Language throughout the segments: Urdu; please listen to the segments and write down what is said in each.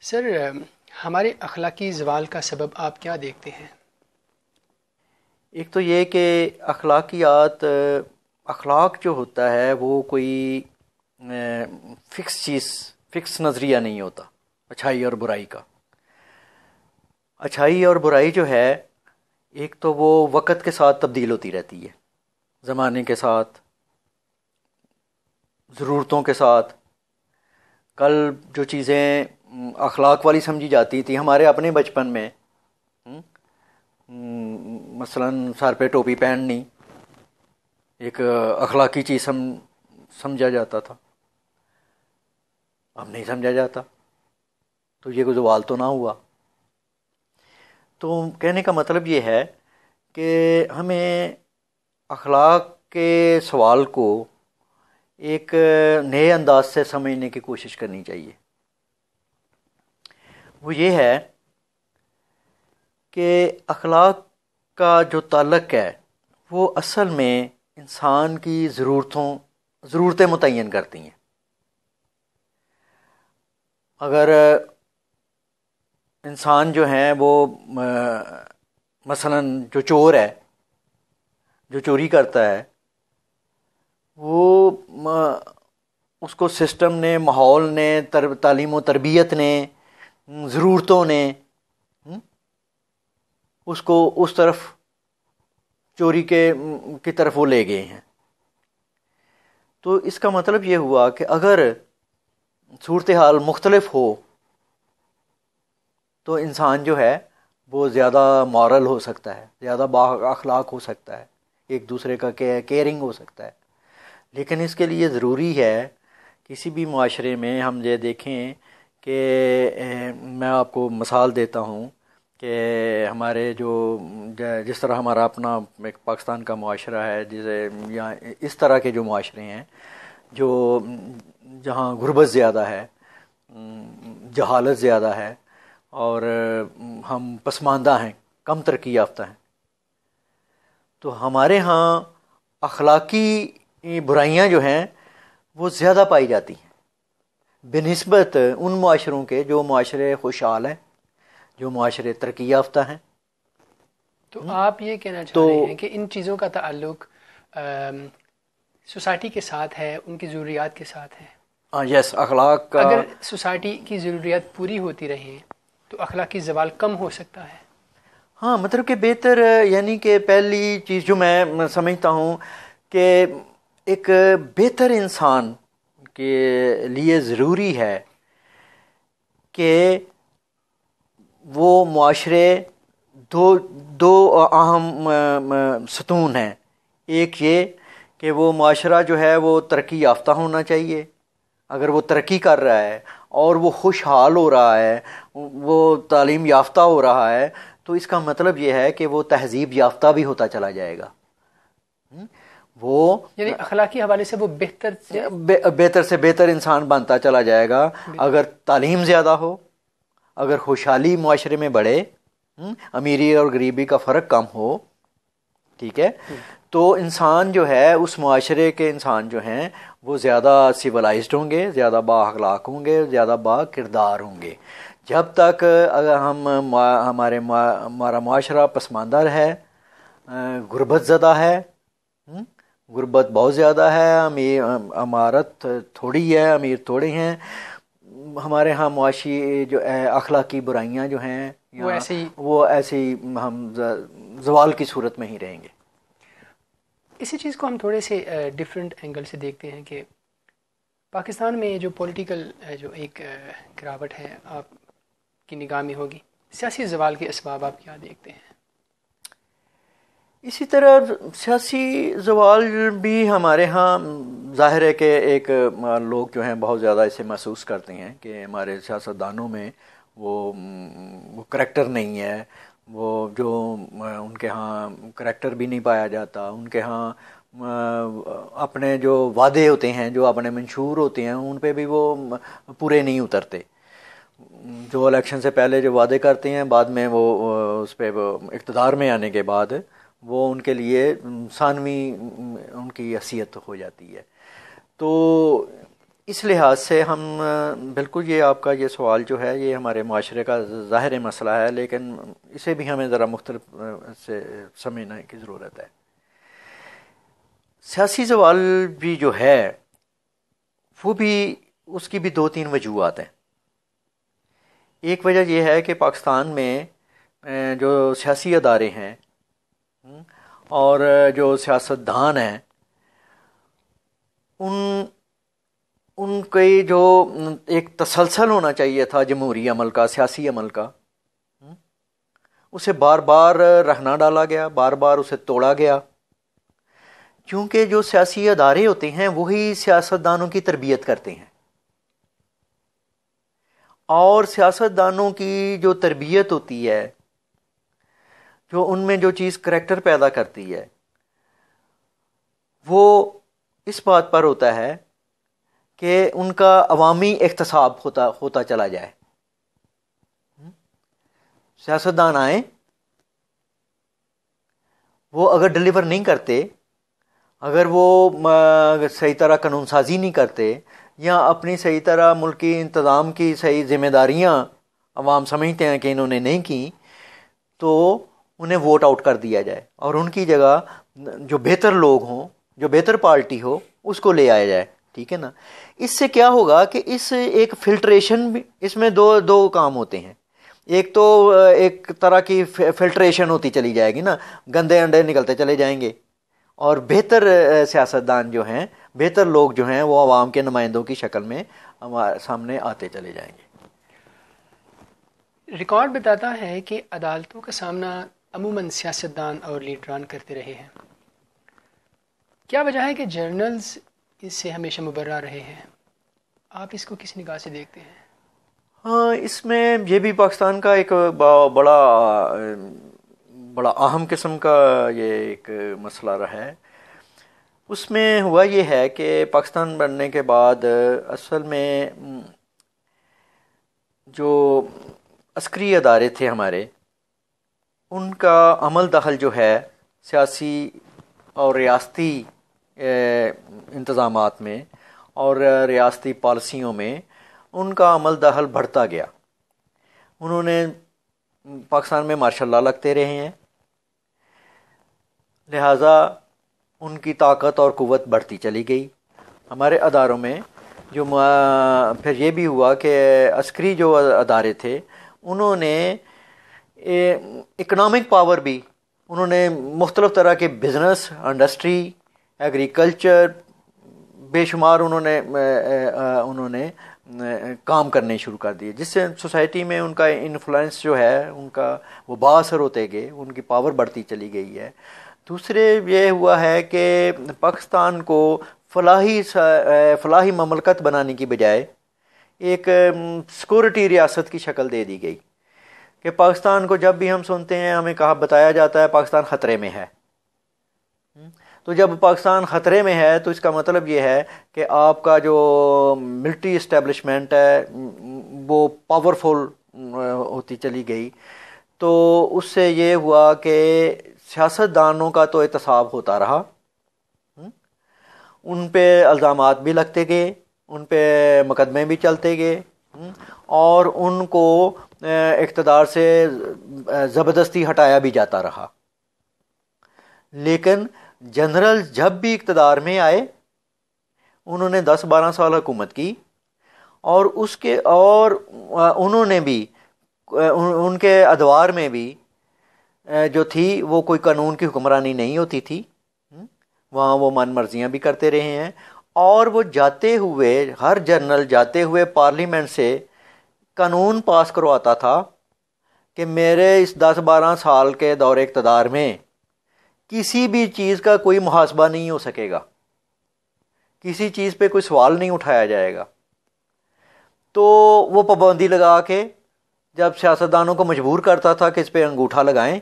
سر، ہمارے اخلاقی زوال کا سبب آپ کیا دیکھتے ہیں؟ ایک تو یہ کہ اخلاقیات اخلاق جو ہوتا ہے وہ کوئی فکس نظریہ نہیں ہوتا اچھائی اور برائی کا. اچھائی اور برائی جو ہے ایک تو وہ وقت کے ساتھ تبدیل ہوتی رہتی ہے، زمانے کے ساتھ، ضرورتوں کے ساتھ. کل جو چیزیں اخلاق والی سمجھی جاتی تھیں ہمارے اپنے بچپن میں، مثلا سر پہ ٹوپی پہننی ایک اخلاقی چیز سمجھا جاتا تھا، اب نہیں سمجھا جاتا. تو یہ کوئی زوال تو نہ ہوا. تو کہنے کا مطلب یہ ہے کہ ہمیں اخلاق کے سوال کو ایک نئے انداز سے سمجھنے کی کوشش کرنی چاہیے. وہ یہ ہے کہ اخلاق کا جو تعلق ہے وہ اصل میں انسان کی ضرورتیں متعین کرتی ہیں. اگر انسان جو ہیں وہ مثلا جو چور ہے، جو چوری کرتا ہے، وہ اس کو سسٹم نے، ماحول نے، تعلیم و تربیت نے، ضرورتوں نے اس کو اس طرف چوری کی طرف وہ لے گئے ہیں. تو اس کا مطلب یہ ہوا کہ اگر صورتحال مختلف ہو تو انسان جو ہے وہ زیادہ مورل ہو سکتا ہے، زیادہ با اخلاق ہو سکتا ہے، ایک دوسرے کا کیئرنگ ہو سکتا ہے. لیکن اس کے لیے ضروری ہے کسی بھی معاشرے میں ہم یہ دیکھیں کہ میں آپ کو مثال دیتا ہوں کہ ہمارے جس طرح ہمارا اپنا ایک پاکستان کا معاشرہ ہے، جسے یا اس طرح کے جو معاشرے ہیں جہاں غربت زیادہ ہے، جہالت زیادہ ہے، اور ہم پسماندہ ہیں، کم ترقی یافتہ ہیں، تو ہمارے ہاں اخلاقی برائیاں جو ہیں وہ زیادہ پائی جاتی ہیں بنسبت ان معاشروں کے جو معاشرے خوشحال ہیں، جو معاشرے ترقی یافتہ ہیں. تو آپ یہ کہنا چاہ تو رہے ہیں کہ ان چیزوں کا تعلق سوسائٹی کے ساتھ ہے، ان کی ضروریات کے ساتھ ہے. یس، اخلاق کا اگر سوسائٹی کی ضروریات پوری ہوتی رہیں تو اخلاقی زوال کم ہو سکتا ہے. ہاں، مطلب کہ بہتر، یعنی کہ پہلی چیز جو میں سمجھتا ہوں کہ ایک بہتر انسان کے لیے ضروری ہے کہ وہ معاشرے دو اہم ستون ہیں. ایک یہ کہ وہ معاشرہ جو ہے وہ ترقی یافتہ ہونا چاہیے. اگر وہ ترقی کر رہا ہے اور وہ خوشحال ہو رہا ہے، وہ تعلیم یافتہ ہو رہا ہے، تو اس کا مطلب یہ ہے کہ وہ تہذیب یافتہ بھی ہوتا چلا جائے گا. وہ یعنی اخلاقی حوالے سے وہ بہتر سے بہتر انسان بنتا چلا جائے گا. اگر تعلیم زیادہ ہو، اگر خوشحالی معاشرے میں بڑھے، امیری اور غریبی کا فرق کم ہو، ٹھیک ہے، تو انسان جو ہے، اس معاشرے کے انسان جو ہیں وہ زیادہ سیولائزڈ ہوں گے، زیادہ با اخلاق ہوں گے، زیادہ با کردار ہوں گے. جب تک اگر ہمارا معاشرہ پسماندہ ہے، غربت زدہ ہے، غربت بہت زیادہ ہے، امارت تھوڑی ہے، امیر تھوڑے ہیں، ہمارے ہاں معاشی جو اخلاقی برائیاں جو ہیں وہ ایسے ہی ہم زوال کی صورت میں ہی رہیں گے. اسی چیز کو ہم تھوڑے سے ڈیفرنٹ اینگل سے دیکھتے ہیں کہ پاکستان میں جو پولیٹیکل جو ایک گراوٹ ہے آپ کی نگاہ میں ہوگی، سیاسی زوال کے اسباب آپ کیا دیکھتے ہیں؟ اسی طرح سیاسی زوال بھی ہمارے ہاں ظاہر ہے کہ ایک لوگ جو ہیں بہت زیادہ اسے محسوس کرتے ہیں کہ ہمارے سیاستدانوں میں وہ کریکٹر نہیں ہے، وہ جو ان کے ہاں کریکٹر بھی نہیں پایا جاتا. ان کے ہاں اپنے جو وعدے ہوتے ہیں، جو اپنے منشور ہوتے ہیں، ان پہ بھی وہ پورے نہیں اترتے. جو الیکشن سے پہلے جو وعدے کرتے ہیں، بعد میں وہ اس پہ اقتدار میں آنے کے بعد وہ ان کے لیے ثانوی ان کی حیثیت ہو جاتی ہے. تو اس لحاظ سے ہم بالکل یہ آپ کا یہ سوال جو ہے یہ ہمارے معاشرے کا ظاہر مسئلہ ہے، لیکن اسے بھی ہمیں ذرا مختلف سے سمجھنے کی ضرورت ہے۔ سیاسی زوال بھی جو ہے وہ بھی اس کی بھی دو تین وجوہات ہیں۔ ایک وجہ یہ ہے کہ پاکستان میں جو سیاسی ادارے ہیں اور جو سیاستدان ہیں ان کے جو ایک تسلسل ہونا چاہیے تھا جمہوری عمل کا، سیاسی عمل کا، اسے بار بار رخنا ڈالا گیا، بار بار اسے توڑا گیا، کیونکہ جو سیاسی ادارے ہوتے ہیں وہی سیاستدانوں کی تربیت کرتے ہیں، اور سیاستدانوں کی جو تربیت ہوتی ہے، جو ان میں جو چیز کریکٹر پیدا کرتی ہے، وہ اس بات پر ہوتا ہے کہ ان کا عوامی احتساب ہوتا چلا جائے۔ سیاستدان آئیں، وہ اگر ڈلیور نہیں کرتے، اگر وہ صحیح طرح قانون سازی نہیں کرتے یا اپنی صحیح طرح ملکی انتظام کی صحیح ذمہ داریاں عوام سمجھتے ہیں کہ انہوں نے نہیں کی، تو انہیں ووٹ آؤٹ کر دیا جائے اور ان کی جگہ جو بہتر لوگ ہوں، جو بہتر پارٹی ہو، اس کو لے آیا جائے، ٹھیک ہے نا۔ اس سے کیا ہوگا کہ اس ایک فلٹریشن بھی، اس میں دو کام ہوتے ہیں۔ ایک تو ایک طرح کی فلٹریشن ہوتی چلی جائے گی نا، گندے انڈے نکلتے چلے جائیں گے، اور بہتر سیاستدان جو ہیں، بہتر لوگ جو ہیں، وہ عوام کے نمائندوں کی شکل میں ہمارے سامنے آتے چلے جائیں گے۔ ریکارڈ بتاتا ہے کہ عدالتوں کا سامنا عموماً سیاستدان اور لیڈران کرتے رہے ہیں۔ کیا وجہ ہے کہ جرنلز اس سے ہمیشہ مبرہ رہے ہیں؟ آپ اس کو کس نگاہ سے دیکھتے ہیں؟ ہاں، اس میں یہ بھی پاکستان کا ایک بڑا اہم قسم کا یہ ایک مسئلہ رہا ہے۔ اس میں ہوا یہ ہے کہ پاکستان بننے کے بعد اصل میں جو عسکری ادارے تھے ہمارے، ان کا عمل دخل جو ہے سیاسی اور ریاستی انتظامات میں اور ریاستی پالیسیوں میں ان کا عمل دخل بڑھتا گیا۔ انہوں نے پاکستان میں مارشل لا لگتے رہے ہیں، لہٰذا ان کی طاقت اور قوت بڑھتی چلی گئی ہمارے اداروں میں۔ جو پھر یہ بھی ہوا کہ عسکری جو ادارے تھے انہوں نے اکنامک پاور بھی، انہوں نے مختلف طرح کے بزنس، انڈسٹری، ایگریکلچر، بے شمار انہوں نے کام کرنے شروع کر دیے، جس سے سوسائٹی میں ان کا انفلوئنس جو ہے، ان کا وہ بااثر ہوتے گئے، ان کی پاور بڑھتی چلی گئی ہے۔ دوسرے یہ ہوا ہے کہ پاکستان کو فلاحی مملکت بنانے کی بجائے ایک سیکورٹی ریاست کی شکل دے دی گئی، کہ پاکستان کو جب بھی ہم سنتے ہیں ہمیں بتایا جاتا ہے پاکستان خطرے میں ہے۔ تو جب پاکستان خطرے میں ہے تو اس کا مطلب یہ ہے کہ آپ کا جو ملٹری اسٹیبلشمنٹ ہے وہ پاورفل ہوتی چلی گئی۔ تو اس سے یہ ہوا کہ سیاستدانوں کا تو احتساب ہوتا رہا، ان پہ الزامات بھی لگتے گئے، ان پہ مقدمے بھی چلتے گئے، اور ان کو اقتدار سے زبردستی ہٹایا بھی جاتا رہا۔ لیکن جنرل جب بھی اقتدار میں آئے انہوں نے 10-12 سال حکومت کی، اور انہوں نے بھی ان کے ادوار میں بھی جو تھی وہ کوئی قانون کی حکمرانی نہیں ہوتی تھی، وہاں وہ من مرضیاں بھی کرتے رہے ہیں، اور وہ جاتے ہوئے، ہر جنرل جاتے ہوئے پارلیمنٹ سے قانون پاس کرواتا تھا کہ میرے اس 10-12 سال کے دور اقتدار میں کسی بھی چیز کا کوئی محاسبہ نہیں ہو سکے گا، کسی چیز پہ کوئی سوال نہیں اٹھایا جائے گا۔ تو وہ پابندی لگا کے جب سیاستدانوں کو مجبور کرتا تھا کہ اس پہ انگوٹھا لگائیں،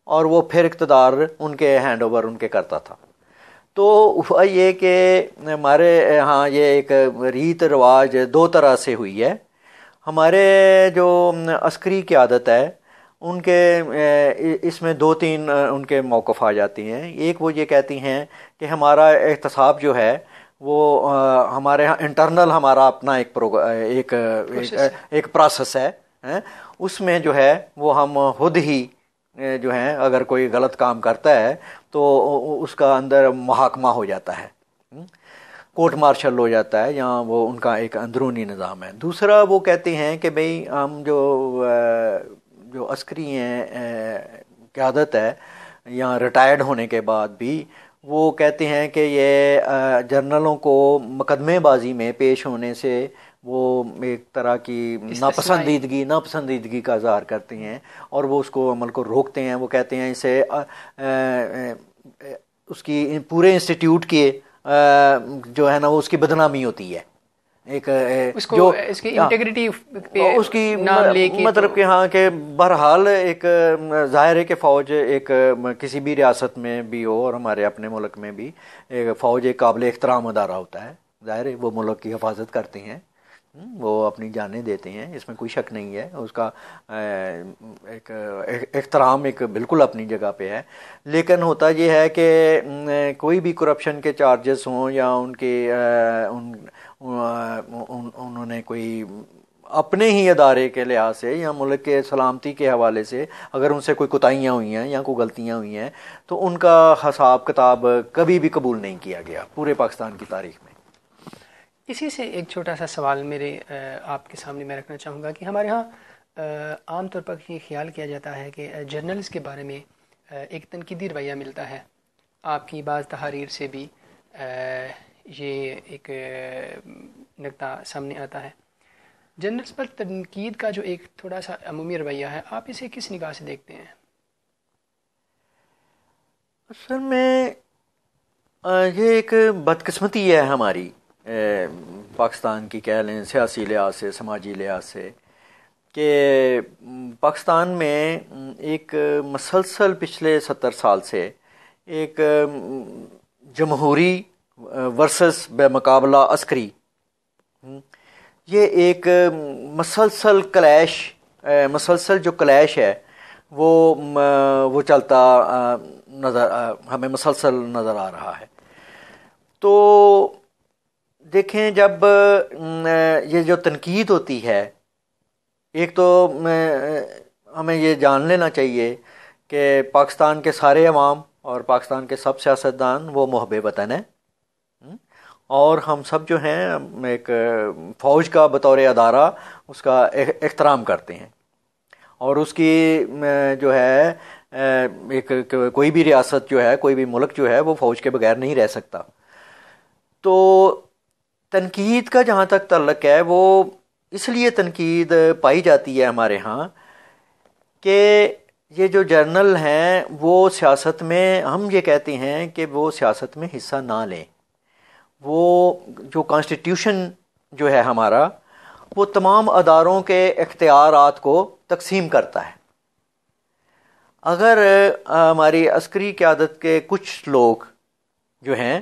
اور وہ پھر اقتدار ان کے ہینڈ اوور ان کے کرتا تھا۔ تو ہوا یہ کہ ہمارے ہاں یہ ایک ریت رواج دو طرح سے ہوئی ہے۔ ہمارے جو عسکری قیادت ہے ان کے اس میں 2-3 ان کے موقف آ جاتی ہیں۔ ایک وہ یہ کہتی ہیں کہ ہمارا احتساب جو ہے وہ ہمارے ہاں انٹرنل ہمارا اپنا ایک پروسیس ہے، اس میں جو ہے وہ ہم خود ہی جو ہیں اگر کوئی غلط کام کرتا ہے تو اس کا اندر محاکمہ ہو جاتا ہے، کورٹ مارشل ہو جاتا ہے، یا وہ ان کا ایک اندرونی نظام ہے۔ دوسرا وہ کہتے ہیں کہ بھئی ہم جو عسکری ہیں قیادت ہے یا ریٹائرڈ ہونے کے بعد بھی وہ کہتے ہیں کہ یہ جرنلوں کو مقدمے بازی میں پیش ہونے سے وہ ایک طرح کی ناپسندیدگی کا اظہار کرتے ہیں، اور وہ اس کو عمل کو روکتے ہیں۔ وہ کہتے ہیں اسے اس کی پورے انسٹیٹیوٹ کے جو ہے نا وہ اس کی بدنامی ہوتی ہے، ایک جو اس کی انٹیگریٹی پہ اس کی نام لے کے، مطلب کہ ہاں کہ بہرحال ایک ظاہر ہے کہ فوج ایک کسی بھی ریاست میں بھی ہو اور ہمارے اپنے ملک میں بھی ایک فوج ایک قابل احترام ادارہ ہوتا ہے، ظاہر ہے وہ ملک کی حفاظت کرتے ہیں، وہ اپنی جانیں دیتے ہیں، اس میں کوئی شک نہیں ہے، اس کا ایک احترام ایک بالکل اپنی جگہ پہ ہے۔ لیکن ہوتا یہ ہے کہ کوئی بھی کرپشن کے چارجز ہوں یا ان کے انہوں نے کوئی اپنے ہی ادارے کے لحاظ سے یا ملک کے سلامتی کے حوالے سے اگر ان سے کوئی کوتاہیاں ہوئی ہیں یا کوئی غلطیاں ہوئی ہیں تو ان کا حساب کتاب کبھی بھی قبول نہیں کیا گیا پورے پاکستان کی تاریخ میں۔ اسی سے ایک چھوٹا سا سوال میرے آپ کے سامنے میں رکھنا چاہوں گا کہ ہمارے ہاں عام طور پر یہ خیال کیا جاتا ہے کہ جرنلز کے بارے میں ایک تنقیدی رویہ ملتا ہے، آپ کی بعض تحاریر سے بھی یہ ایک نکتہ سامنے آتا ہے۔ جرنلز پر تنقید کا جو ایک تھوڑا سا عمومی رویہ ہے، آپ اسے کس نگاہ سے دیکھتے ہیں؟ اصل میں یہ ایک بدقسمتی ہے ہماری پاکستان کی، کہہ لیں سیاسی لحاظ سے، سماجی لحاظ سے، کہ پاکستان میں ایک مسلسل پچھلے 70 سال سے ایک جمہوری ورسس بے مقابلہ عسکری، یہ ایک مسلسل جو کلیش ہے وہ چلتا ہمیں مسلسل نظر آ رہا ہے۔ تو دیکھیں جب یہ جو تنقید ہوتی ہے، ایک تو ہمیں یہ جان لینا چاہیے کہ پاکستان کے سارے عوام اور پاکستان کے سب سیاستدان وہ محب وطن ہیں، اور ہم سب جو ہیں ایک فوج کا بطور ادارہ اس کا احترام کرتے ہیں، اور اس کی جو ہے ایک کوئی بھی ریاست جو ہے، کوئی بھی ملک جو ہے وہ فوج کے بغیر نہیں رہ سکتا۔ تو تنقید کا جہاں تک تعلق ہے، وہ اس لیے تنقید پائی جاتی ہے ہمارے ہاں کہ یہ جو جرنل ہیں وہ سیاست میں، ہم یہ کہتے ہیں کہ وہ سیاست میں حصہ نہ لیں۔ وہ جو کانسٹیٹیوشن جو ہے ہمارا، وہ تمام اداروں کے اختیارات کو تقسیم کرتا ہے۔ اگر ہماری عسکری قیادت کے کچھ لوگ جو ہیں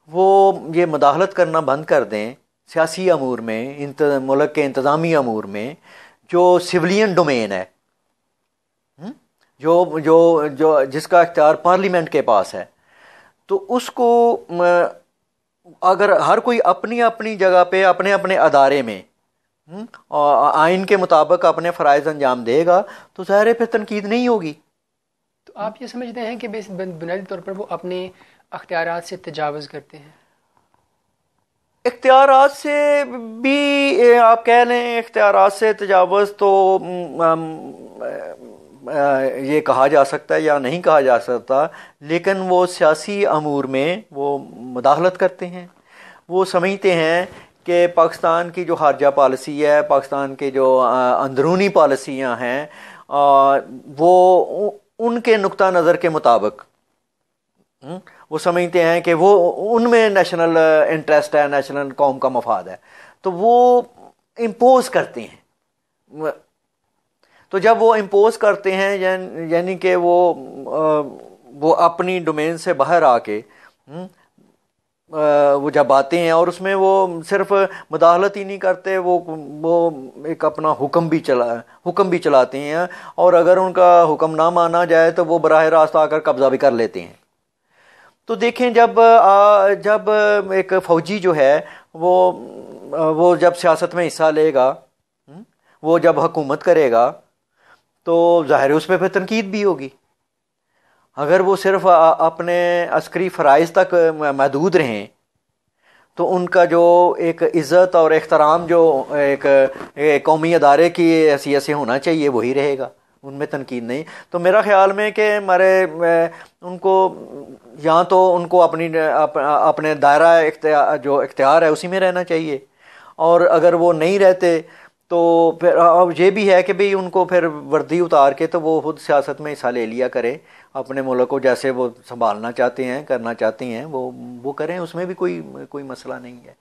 وہ یہ مداخلت کرنا بند کر دیں سیاسی امور میں، ملک کے انتظامی امور میں، جو سولین ڈومین ہے، جو جس کا اختیار پارلیمنٹ کے پاس ہے، تو اس کو اگر ہر کوئی اپنی اپنی جگہ پہ اپنے اپنے ادارے میں آئین کے مطابق اپنے فرائض انجام دے گا تو ظاہر ہے پھر تنقید نہیں ہوگی۔ تو آپ یہ سمجھتے ہیں کہ بنیادی طور پر وہ اپنے اختیارات سے تجاوز کرتے ہیں؟ اختیارات سے بھی آپ کہہ لیں، اختیارات سے تجاوز تو یہ کہا جا سکتا ہے یا نہیں کہا جا سکتا، لیکن وہ سیاسی امور میں وہ مداخلت کرتے ہیں۔ وہ سمجھتے ہیں کہ پاکستان کی جو خارجہ پالیسی ہے، پاکستان کے جو اندرونی پالیسیاں ہیں، وہ ان کے نقطہ نظر کے مطابق وہ سمجھتے ہیں کہ وہ ان میں نیشنل انٹرسٹ ہے، نیشنل قوم کا مفاد ہے، تو وہ امپوز کرتے ہیں۔ تو جب وہ امپوز کرتے ہیں یعنی کہ وہ اپنی ڈومین سے باہر آ کے وہ جب آتے ہیں، اور اس میں وہ صرف مداخلت ہی نہیں کرتے، وہ ایک اپنا حکم بھی چلاتے ہیں، اور اگر ان کا حکم نہ مانا جائے تو وہ براہ راست آ کر قبضہ بھی کر لیتے ہیں۔ تو دیکھیں جب ایک فوجی جو ہے وہ جب سیاست میں حصہ لے گا، وہ جب حکومت کرے گا، تو ظاہر ہے اس پہ پھر تنقید بھی ہوگی۔ اگر وہ صرف اپنے عسکری فرائض تک محدود رہیں تو ان کا جو ایک عزت اور احترام جو ایک قومی ادارے کی حیثیت سے ہونا چاہیے وہی رہے گا، ان میں تنقید نہیں۔ تو میرا خیال میں کہ ان کو یا تو ان کو اپنے دائرہ جو اختیار ہے اسی میں رہنا چاہیے، اور اگر وہ نہیں رہتے تو پھر اب یہ بھی ہے کہ بھئی ان کو پھر وردی اتار کے تو وہ خود سیاست میں حصہ لے لیا کرے، اپنے ملک کو جیسے وہ سنبھالنا چاہتے ہیں، کرنا چاہتے ہیں وہ کریں، اس میں بھی کوئی مسئلہ نہیں ہے۔